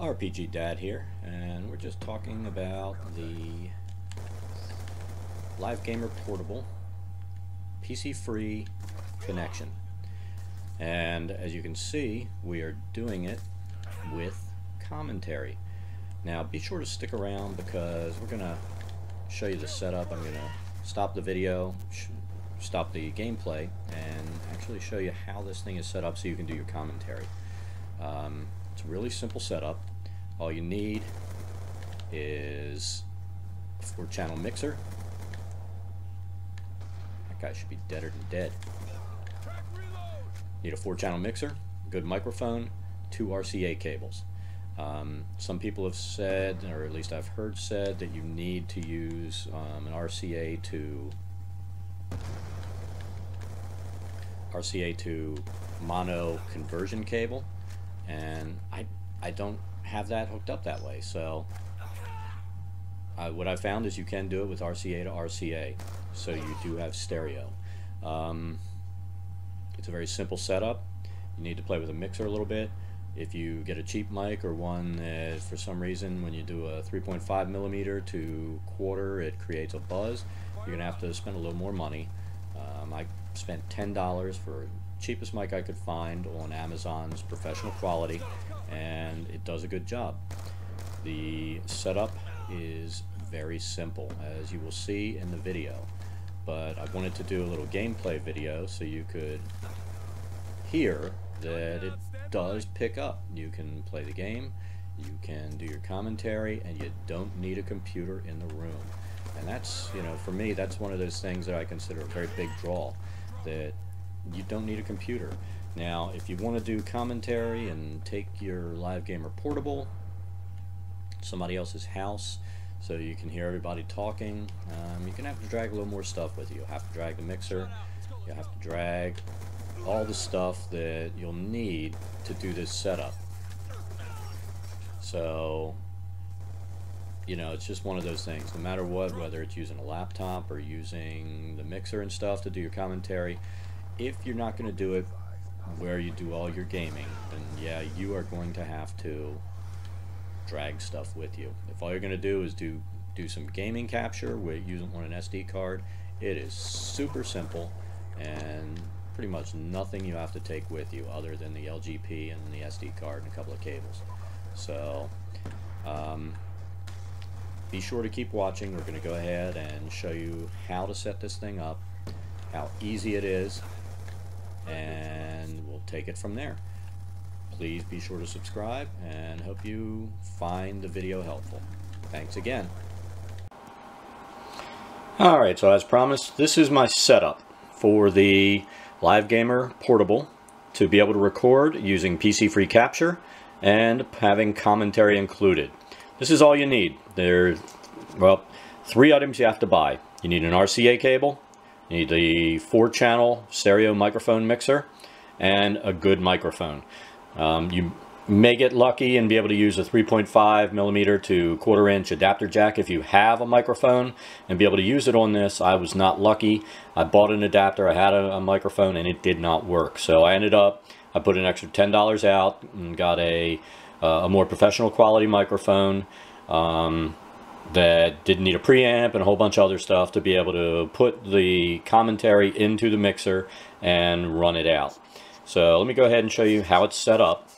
RPG Dad here, and we're just talking about the Live Gamer Portable PC-free connection. And as you can see, we are doing it with commentary. Now be sure to stick around because we're going to show you the setup. I'm going to stop the video, stop the gameplay, and actually show you how this thing is set up so you can do your commentary. It's a really simple setup. All you need is a 4-channel mixer. That guy should be deader than dead. Need a 4-channel mixer, good microphone, 2 RCA cables. Some people have said, or at least I've heard said, that you need to use an RCA to mono conversion cable, and I don't have that hooked up that way. So what I found is you can do it with RCA to RCA, so you do have stereo. It's a very simple setup. You need to play with a mixer a little bit. If you get a cheap mic or one that for some reason when you do a 3.5mm to quarter it creates a buzz, you're gonna have to spend a little more money. I spent $10 for cheapest mic I could find on Amazon's professional quality, and it does a good job. The setup is very simple, as you will see in the video, but I wanted to do a little gameplay video so you could hear that it does pick up. You can play the game, you can do your commentary, and you don't need a computer in the room. And that's, you know, for me, that's one of those things that I consider a very big draw, that you don't need a computer. Now, if you want to do commentary and take your Live Gamer Portable to somebody else's house so you can hear everybody talking, you're going to have to drag a little more stuff with you. You'll have to drag the mixer, you'll have to drag all the stuff that you'll need to do this setup. So, you know, it's just one of those things. No matter what, whether it's using a laptop or using the mixer and stuff to do your commentary, if you're not going to do it where you do all your gaming, then yeah, you are going to have to drag stuff with you. If all you're going to do is do some gaming capture with using on an SD card, it is super simple and pretty much nothing you have to take with you other than the LGP and the SD card and a couple of cables. So be sure to keep watching. We're going to go ahead and show you how to set this thing up, how easy it is, and we'll take it from there. Please be sure to subscribe, and hope you find the video helpful. Thanks again. Alright, so as promised, this is my setup for the Live Gamer Portable to be able to record using PC-free capture and having commentary included. This is all you need. There's, well, 3 items you have to buy. You need an RCA cable, you need the 4-channel stereo microphone mixer, and a good microphone. You may get lucky and be able to use a 3.5mm to 1/4" adapter jack if you have a microphone and be able to use it on this. I was not lucky. I bought an adapter, I had a microphone, and it did not work. So I put an extra $10 out and got a more professional quality microphone that didn't need a preamp and a whole bunch of other stuff to be able to put the commentary into the mixer and run it out. So let me go ahead and show you how it's set up.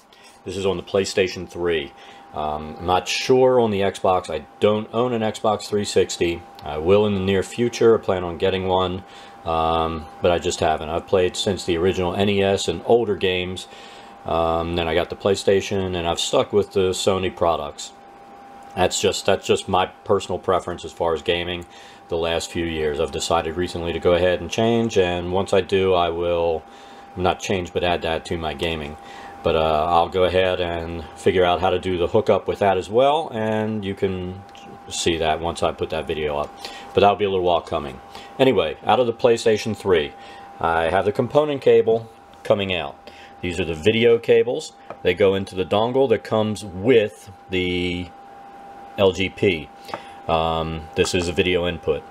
This is on the PlayStation 3. I'm not sure on the Xbox. I don't own an Xbox 360. I will in the near future. I plan on getting one, but I just haven't. I've played since the original NES and older games. Then I got the PlayStation, and I've stuck with the Sony products. That's just my personal preference as far as gaming the last few years. I've decided recently to go ahead and change, and once I do, I will not change but add that to my gaming. But I'll go ahead and figure out how to do the hookup with that as well, and you can see that once I put that video up. But that'll be a little while coming. Anyway, out of the PlayStation 3, I have the component cable coming out. These are the video cables. They go into the dongle that comes with the LGP. This is a video input.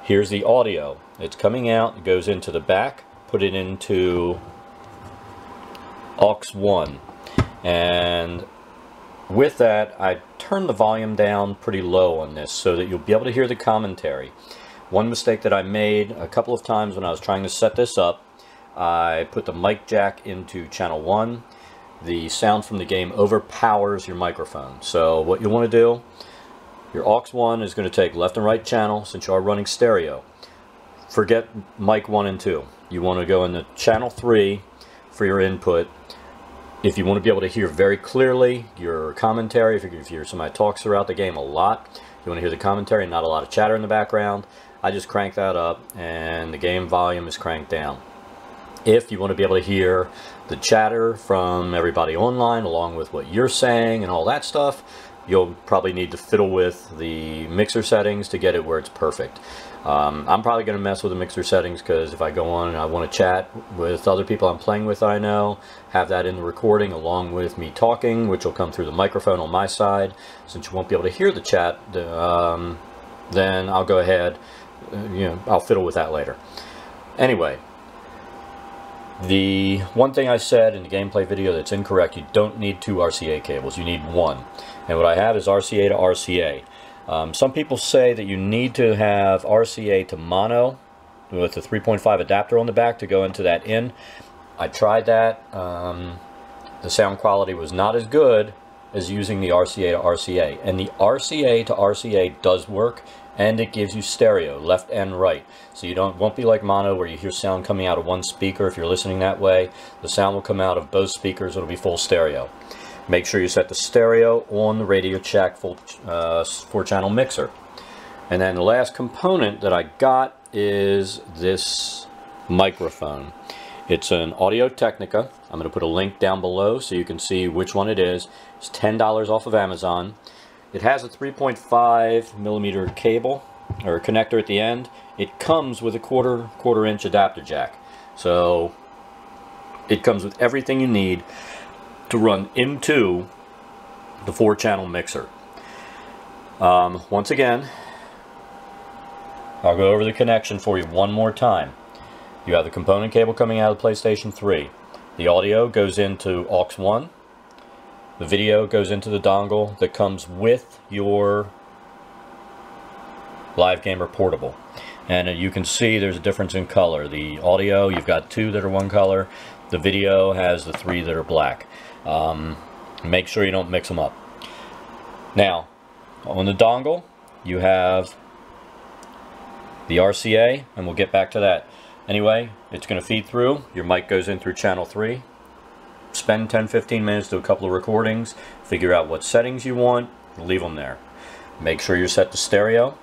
Here's the audio. It's coming out, it goes into the back, put it into aux 1, and With that, I turned the volume down pretty low on this so that you'll be able to hear the commentary. One mistake that I made a couple of times when I was trying to set this up, I put the mic jack into channel 1. The sound from the game overpowers your microphone. So what you want to do, your aux 1 is going to take left and right channel since you are running stereo. Forget mic 1 and 2. You want to go into channel 3 for your input. If you want to be able to hear very clearly your commentary, if you hear somebody talks throughout the game a lot, you want to hear the commentary and not a lot of chatter in the background, I just crank that up and the game volume is cranked down. If you want to be able to hear the chatter from everybody online along with what you're saying and all that stuff, you'll probably need to fiddle with the mixer settings to get it where it's perfect. I'm probably going to mess with the mixer settings because if I go on and I want to chat with other people I'm playing with, I know, have that in the recording along with me talking, which will come through the microphone on my side. Since you won't be able to hear the chat, then I'll go ahead, I'll fiddle with that later. Anyway, the one thing I said in the gameplay video that's incorrect, you don't need 2 RCA cables, you need 1. And what I have is RCA to RCA. Some people say that you need to have RCA to mono with a 3.5 adapter on the back to go into that in. I tried that. The sound quality was not as good as using the RCA to RCA. And the RCA to RCA does work, and it gives you stereo, left and right. So you won't be like mono where you hear sound coming out of one speaker. If you're listening that way, the sound will come out of both speakers. It'll be full stereo. Make sure you set the stereo on the RadioShack full 4-channel mixer. And then the last component that I got is this microphone. It's an Audio-Technica. I'm going to put a link down below so you can see which one it is. It's $10 off of Amazon. It has a 3.5mm cable or connector at the end. It comes with a quarter inch adapter jack. So it comes with everything you need to run into the 4-channel mixer. Once again, I'll go over the connection for you one more time. You have the component cable coming out of the PlayStation 3. The audio goes into aux 1. The video goes into the dongle that comes with your Live Gamer Portable. And you can see there's a difference in color. The audio, you've got 2 that are one color. The video has the 3 that are black. Make sure you don't mix them up. Now, on the dongle, you have the RCA, and we'll get back to that. Anyway, it's going to feed through. Your mic goes in through channel 3. Spend 10-15 minutes, do a couple of recordings, figure out what settings you want, leave them there. Make sure you're set to stereo.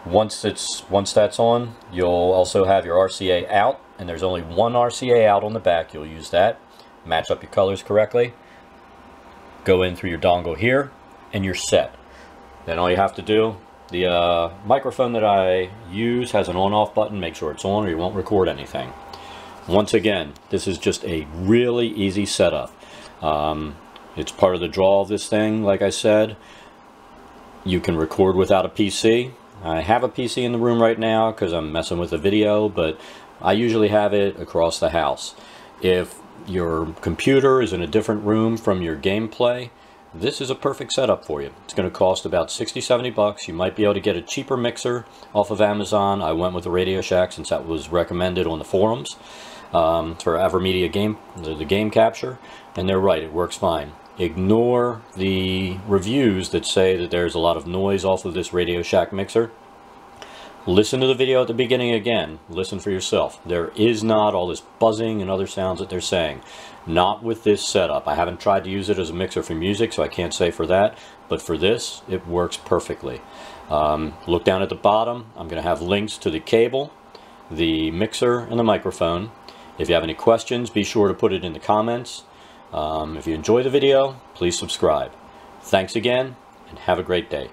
Once that's on, you'll also have your RCA out, and there's only one RCA out on the back. You'll use that. Match up your colors correctly. Go in through your dongle here, and you're set. Then all you have to do, the microphone that I use has an on-off button. Make sure it's on or you won't record anything. Once again, this is just a really easy setup. It's part of the draw of this thing, like I said. You can record without a PC. I have a PC in the room right now because I'm messing with the video, but I usually have it across the house. If your computer is in a different room from your gameplay, this is a perfect setup for you. It's going to cost about 60-70 bucks. You might be able to get a cheaper mixer off of Amazon. I went with the RadioShack since that was recommended on the forums for Avermedia the game capture, and they're right, it works fine. Ignore the reviews that say that there's a lot of noise off of this RadioShack mixer. Listen to the video at the beginning again. Listen for yourself. There is not all this buzzing and other sounds that they're saying. Not with this setup. I haven't tried to use it as a mixer for music, so I can't say for that. But for this, it works perfectly. Look down at the bottom. I'm going to have links to the cable, the mixer, and the microphone. If you have any questions, be sure to put it in the comments. If you enjoy the video, please subscribe. Thanks again, and have a great day.